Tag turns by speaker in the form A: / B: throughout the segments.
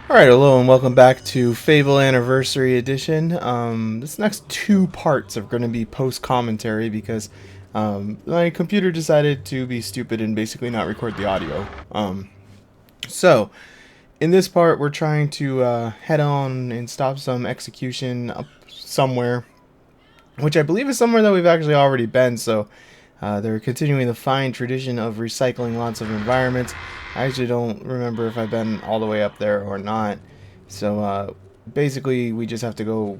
A: Alright, hello and welcome back to Fable Anniversary Edition. This next two parts are going to be post-commentary because my computer decided to be stupid and basically not record the audio. So, in this part we're trying to head on and stop some execution up somewhere, which I believe is somewhere that we've actually already been, so they're continuing the fine tradition of recycling lots of environments. I actually don't remember if I've been all the way up there or not. So basically we just have to go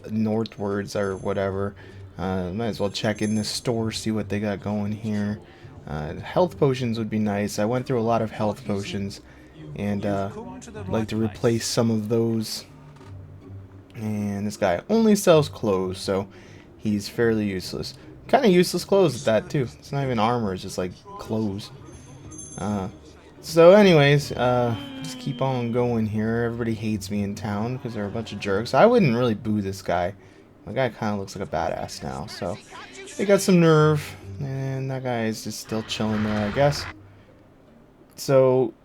A: northwards or whatever. Might as well check in the store, see what they got going here. Health potions would be nice. I went through a lot of health potions and I'd like to replace some of those. And this guy only sells clothes, so he's fairly useless. Kind of useless clothes at that too. It's not even armor, it's just like clothes. So anyways, just keep on going here. Everybody hates me in town because they're a bunch of jerks. I wouldn't really boo this guy. My guy kind of looks like a badass now, so they got some nerve. And that guy is just still chilling there, I guess. So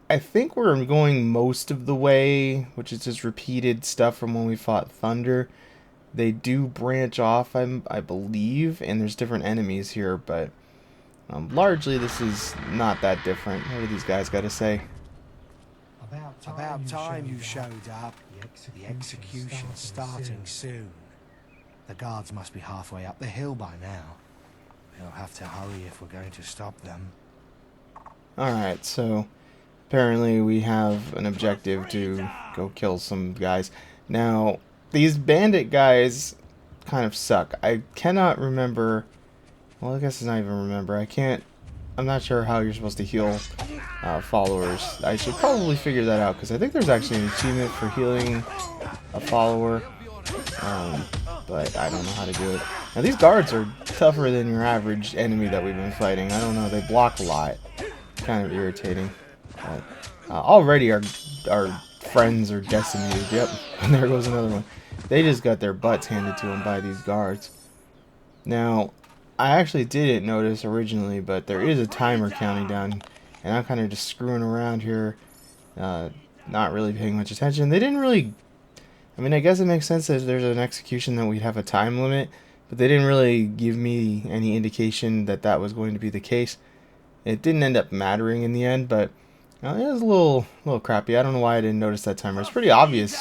A: I think we're going most of the way, which is just repeated stuff from when we fought Thunder. They do branch off, I believe, and there's different enemies here, but largely this is not that different. What do these guys got to say?
B: About time you showed up. The execution's starting soon. The guards must be halfway up the hill by now. We'll have to hurry if we're going to stop them.
A: Alright, so apparently we have an objective to go kill some guys. Now, these bandit guys kind of suck. I cannot remember. Well, I guess it's not even remember. I'm not sure how you're supposed to heal followers. I should probably figure that out because I think there's actually an achievement for healing a follower. But I don't know how to do it. Now, these guards are tougher than your average enemy that we've been fighting. I don't know. They block a lot. Kind of irritating. But already our friends are decimated. Yep. And there goes another one. They just got their butts handed to them by these guards. Now, I actually didn't notice originally, but there is a timer counting down, and I'm kind of just screwing around here, not really paying much attention. They didn't really, I mean, I guess it makes sense that if there's an execution that we'd have a time limit, but they didn't really give me any indication that that was going to be the case. It didn't end up mattering in the end, but it was a little crappy. I don't know why I didn't notice that timer. It's pretty obvious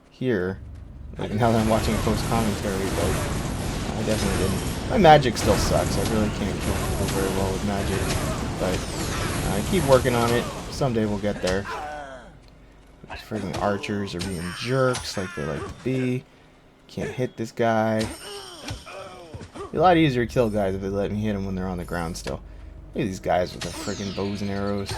A: here, like now that I'm watching post commentary, but I definitely didn't. My magic still sucks. I really can't kill people very well with magic, but I keep working on it. Someday we'll get there. These freaking archers are being jerks like they like to be. Can't hit this guy. It'd be a lot easier to kill guys if they let me hit them when they're on the ground still. Look at these guys with their freaking bows and arrows.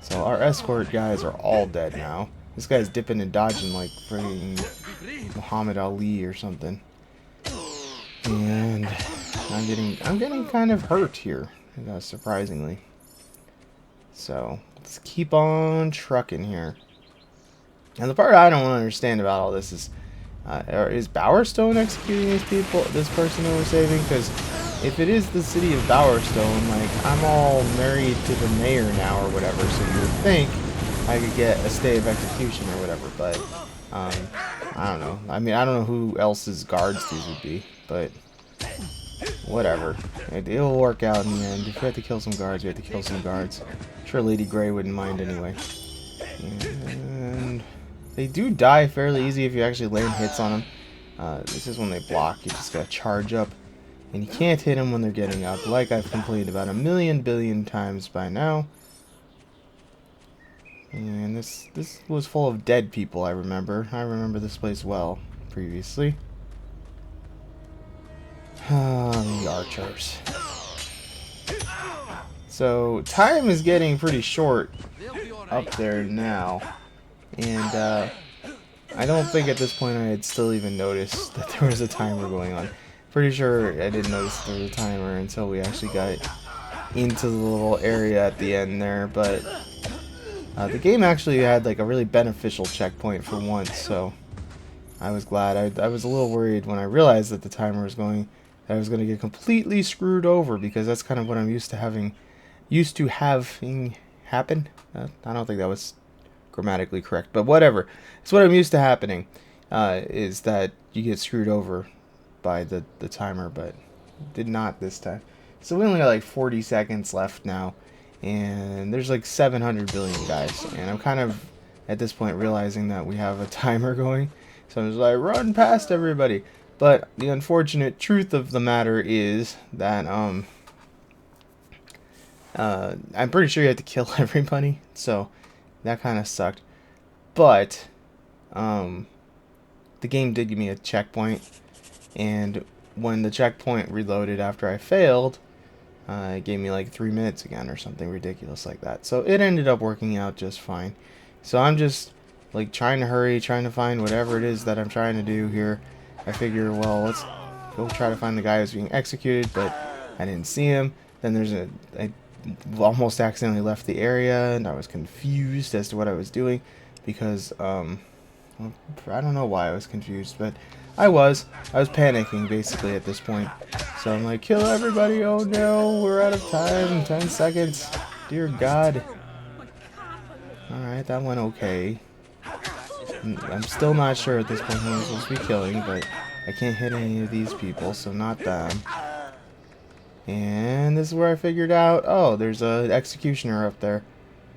A: So our escort guys are all dead now. This guy's dipping and dodging like freaking Muhammad Ali or something. And I'm getting kind of hurt here, surprisingly. So let's keep on trucking here. And the part I don't understand about all this is Bowerstone executing these people, this person that we're saving? Because if it is the city of Bowerstone, like, I'm all married to the mayor now or whatever, so you would think I could get a stay of execution or whatever, but I don't know. I mean, I don't know who else's guards these would be, but whatever. It'll work out in the end. If we have to kill some guards, we have to kill some guards. I'm sure Lady Grey wouldn't mind anyway. And they do die fairly easy if you actually land hits on them. This is when they block. You just gotta charge up. And you can't hit them when they're getting up, like I've completed about a million billion times by now. And this was full of dead people, I remember. I remember this place well, previously. The archers. So, time is getting pretty short up there now. And, I don't think at this point I had still even noticed that there was a timer going on. Pretty sure I didn't notice there was a timer until we actually got into the little area at the end there, but the game actually had like a really beneficial checkpoint for once, so I was glad. I was a little worried when I realized that the timer was going, that I was going to get completely screwed over, because that's kind of what I'm used to having happen. I don't think that was grammatically correct, but whatever. It's what I'm used to happening, is that you get screwed over by the timer, but did not this time. So we only got like 40 seconds left now, and there's like 700 billion guys, and I'm kind of at this point realizing that we have a timer going, so I'm just like, run past everybody. But the unfortunate truth of the matter is that I'm pretty sure you have to kill everybody, so that kind of sucked. But the game did give me a checkpoint, and when the checkpoint reloaded after I failed, it gave me like 3 minutes again or something ridiculous like that. So it ended up working out just fine. So I'm just like trying to hurry, trying to find whatever it is that I'm trying to do here. I figure, well, let's go try to find the guy who's being executed, but I didn't see him. Then there's I almost accidentally left the area, and I was confused as to what I was doing because well, I don't know why I was confused, but I was panicking basically at this point. So I'm like, kill everybody, oh no, we're out of time, 10 seconds, dear God. Alright, that went okay. I'm still not sure at this point who I'm supposed to be killing, but I can't hit any of these people, so not them. And this is where I figured out, oh, there's an executioner up there.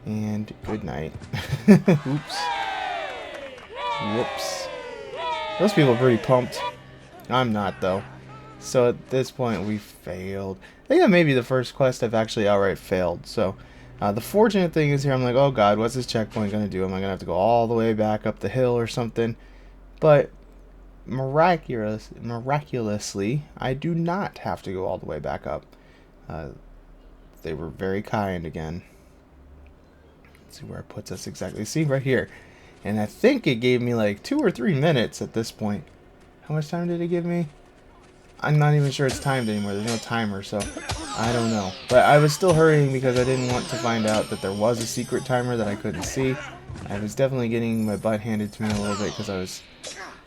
A: And good night. Oops. Whoops. Those people are pretty pumped. I'm not, though. So at this point, we failed. I think that may be the first quest I've actually outright failed. So the fortunate thing is here, I'm like, oh god, what's this checkpoint going to do? Am I going to have to go all the way back up the hill or something? But miraculously, I do not have to go all the way back up. They were very kind again. Let's see where it puts us exactly. See, right here. And I think it gave me like 2 or 3 minutes at this point. How much time did it give me? I'm not even sure it's timed anymore. There's no timer, so I don't know. But I was still hurrying because I didn't want to find out that there was a secret timer that I couldn't see. I was definitely getting my butt handed to me a little bit because I was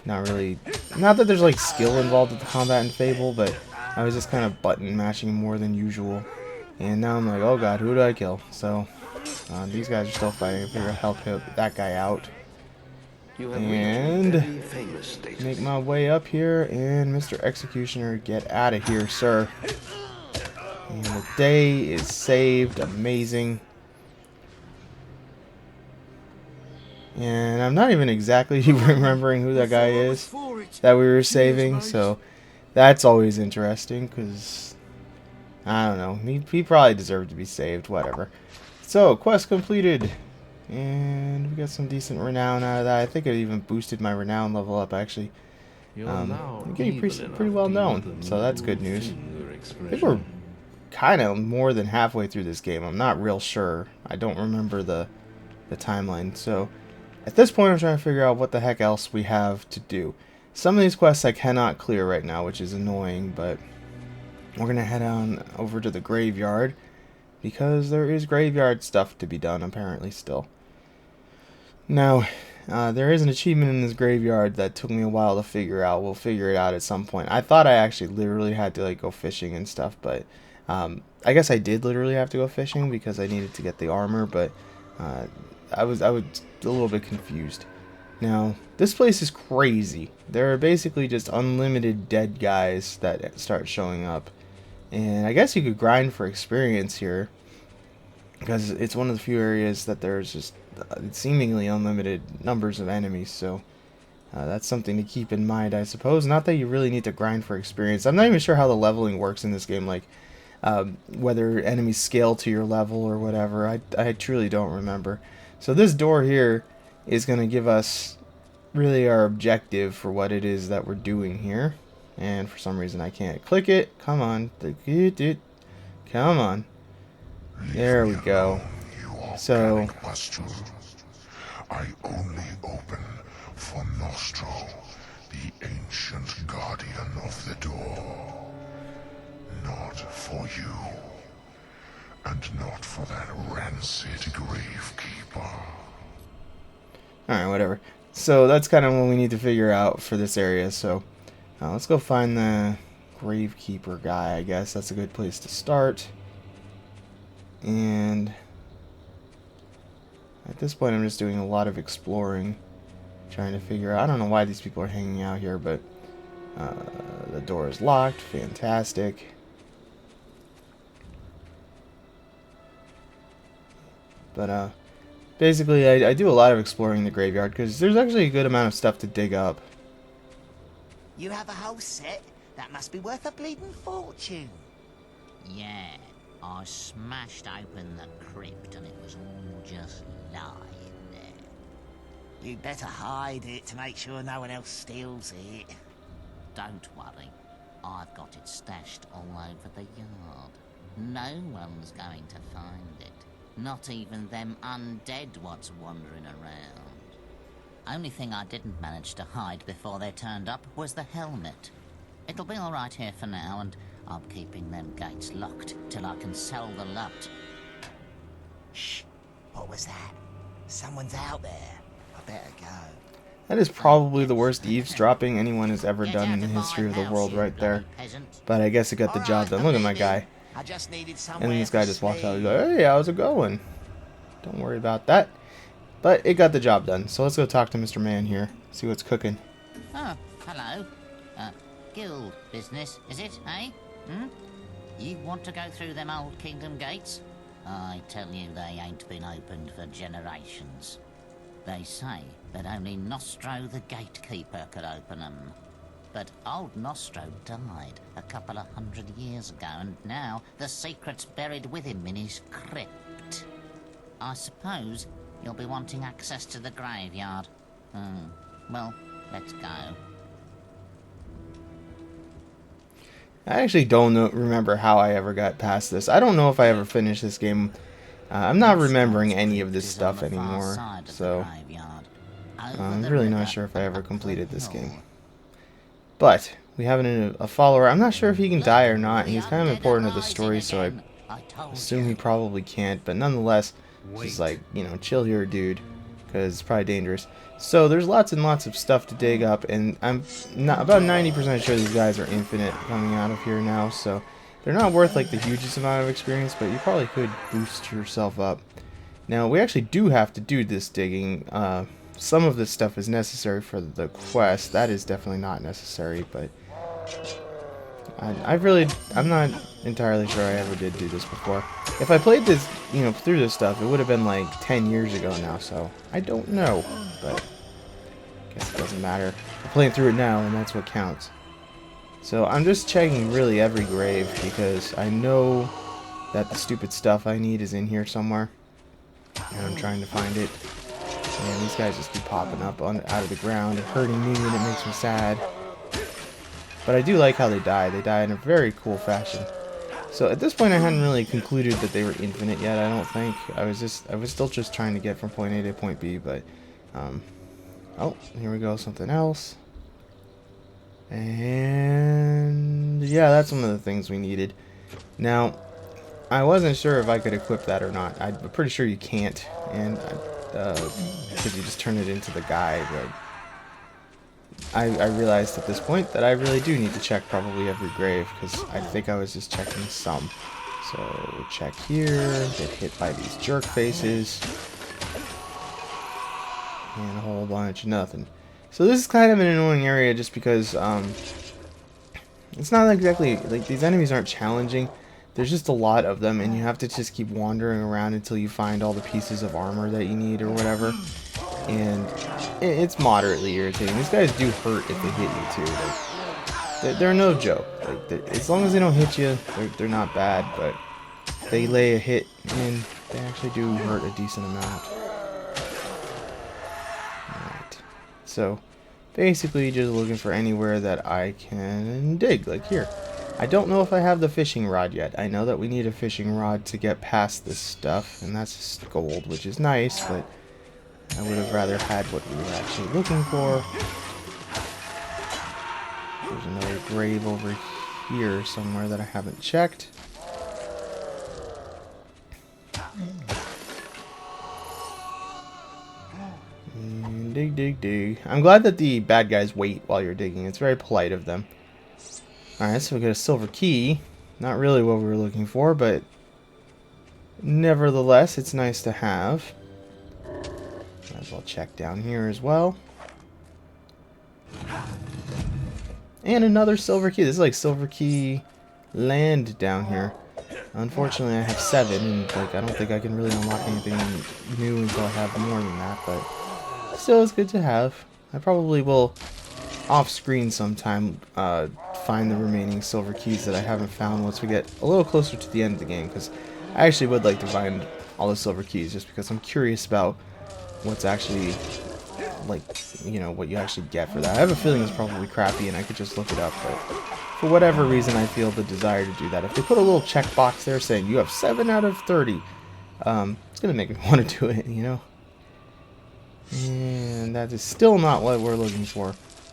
A: not really... Not that there's like skill involved with the combat in Fable, but I was just kind of button mashing more than usual. And now I'm like, oh god, who do I kill? So these guys are still fighting. I figure I'll help that guy out. And make my way up here, and Mr. Executioner, get out of here, sir. And the day is saved. Amazing. And I'm not even exactly remembering who that guy is that we were saving, so that's always interesting, because I don't know, he probably deserved to be saved, whatever. So, quest completed. And we got some decent renown out of that. I think it even boosted my renown level up, actually. I'm getting pretty well known, so that's good news. I think we're kind of more than halfway through this game. I'm not real sure. I don't remember the timeline. So at this point, I'm trying to figure out what the heck else we have to do. Some of these quests I cannot clear right now, which is annoying, but we're going to head on over to the graveyard because there is graveyard stuff to be done, apparently, still. Now, there is an achievement in this graveyard that took me a while to figure out. We'll figure it out at some point. I thought I actually literally had to like go fishing and stuff, but I guess I did literally have to go fishing because I needed to get the armor, but I was a little bit confused. Now, this place is crazy. There are basically just unlimited dead guys that start showing up. And I guess you could grind for experience here, because it's one of the few areas that there's just seemingly unlimited numbers of enemies, so that's something to keep in mind, I suppose. Not that you really need to grind for experience. I'm not even sure how the leveling works in this game, like whether enemies scale to your level or whatever. I truly don't remember. So this door here is going to give us really our objective for what it is that we're doing here. And for some reason I can't click it. Come on. Come on. There we go. So
C: I only open for Nostro, the ancient guardian of the door. Not for you, and not for that rancid gravekeeper.
A: alright, whatever. So that's kind of what we need to figure out for this area. So let's go find the gravekeeper guy, I guess. That's a good place to start. And I at this point I'm just doing a lot of exploring, trying to figure out. I don't know why these people are hanging out here, but the door is locked. Fantastic. But basically I do a lot of exploring the graveyard because there's actually a good amount of stuff to dig up.
D: You have a whole set? That must be worth a bleeding fortune.
E: Yeah, I smashed open the crypt and it was all just lying there.
D: You'd better hide it to make sure no one else steals it.
E: Don't worry, I've got it stashed all over the yard. No one's going to find it. Not even them undead what's wandering around. Only thing I didn't manage to hide before they turned up was the helmet. It'll be alright here for now, and I'm keeping them gates locked till I can sell the lot.
D: Shh! What was that? Someone's out there. I better go.
A: That is probably the worst eavesdropping anyone has ever done in the history of the world right there. But I guess it got the job done. Look at my guy.
D: I just needed
A: And
D: somewhere
A: this guy
D: to
A: just walks out. He's
D: sleep.
A: like, hey, how's it going? Don't worry about that. But it got the job done. So let's go talk to Mr. Man here. See what's cooking.
E: Oh, hello. Guild business, is it, eh? You want to go through them old kingdom gates? I tell you, they ain't been opened for generations. They say that only Nostro the gatekeeper could open them. But old Nostro died a couple of 100 years ago, and now the secret's buried with him in his crypt. I suppose you'll be wanting access to the graveyard. Well, let's go.
A: I actually don't remember how I ever got past this. I don't know if I ever finished this game. I'm not remembering any of this stuff anymore. So I'm really not sure if I ever completed this game. But we have a follower. I'm not sure if he can die or not. He's kind of important to the story, so I assume he probably can't. But nonetheless, just like, you know, chill here, dude, because it's probably dangerous. So there's lots and lots of stuff to dig up, and I'm not about 90% sure these guys are infinite coming out of here now. So they're not worth like the hugest amount of experience, but you probably could boost yourself up. Now we actually do have to do this digging. Some of this stuff is necessary for the quest. That is definitely not necessary, but I'm not entirely sure I ever did do this before. If I played this, you know, through this stuff, it would have been like 10 years ago now, so I don't know, but I guess it doesn't matter. I'm playing through it now, and that's what counts. So I'm just checking really every grave, because I know that the stupid stuff I need is in here somewhere, and I'm trying to find it. And these guys just keep popping up out of the ground and hurting me, and it makes me sad. But I do like how they die. They die in a very cool fashion. So at this point, I hadn't really concluded that they were infinite yet. I don't think. I was still just trying to get from point A to point B. But oh, here we go. Something else. And yeah, that's one of the things we needed. Now, I wasn't sure if I could equip that or not. I'm pretty sure you can't, and because you just turn it into the guy. But I realized at this point that I really do need to check probably every grave, because I think I was just checking some. So check here, get hit by these jerk faces, and a whole bunch of nothing. So this is kind of an annoying area just because it's not exactly, like, these enemies aren't challenging. There's just a lot of them, and you have to just keep wandering around until you find all the pieces of armor that you need or whatever. And it's moderately irritating. These guys do hurt if they hit you too. Like, they're no joke. Like, as long as they don't hit you, they're not bad. But they lay a hit, and they actually do hurt a decent amount. Alright. So basically, just looking for anywhere that I can dig, like here. I don't know if I have the fishing rod yet. I know that we need a fishing rod to get past this stuff, and that's just gold, which is nice, but I would have rather had what we were actually looking for. There's another grave over here somewhere that I haven't checked. And dig, dig, dig. I'm glad that the bad guys wait while you're digging. It's very polite of them. Alright, so we got a silver key. Not really what we were looking for, but nevertheless, it's nice to have. as well check down here as well. And another silver key. This is like silver key land down here. Unfortunately, I have 7, and like I don't think I can really unlock anything new until I have more than that, but still it's good to have. I probably will, off-screen sometime, find the remaining silver keys that I haven't found once we get a little closer to the end of the game, because I actually would like to find all the silver keys, just because I'm curious about what's actually, like, you know, what you actually get for that. I have a feeling it's probably crappy and I could just look it up, but for whatever reason I feel the desire to do that. If they put a little checkbox there saying you have 7 out of 30, it's gonna make me want to do it, you know? And that is still not what we're looking for.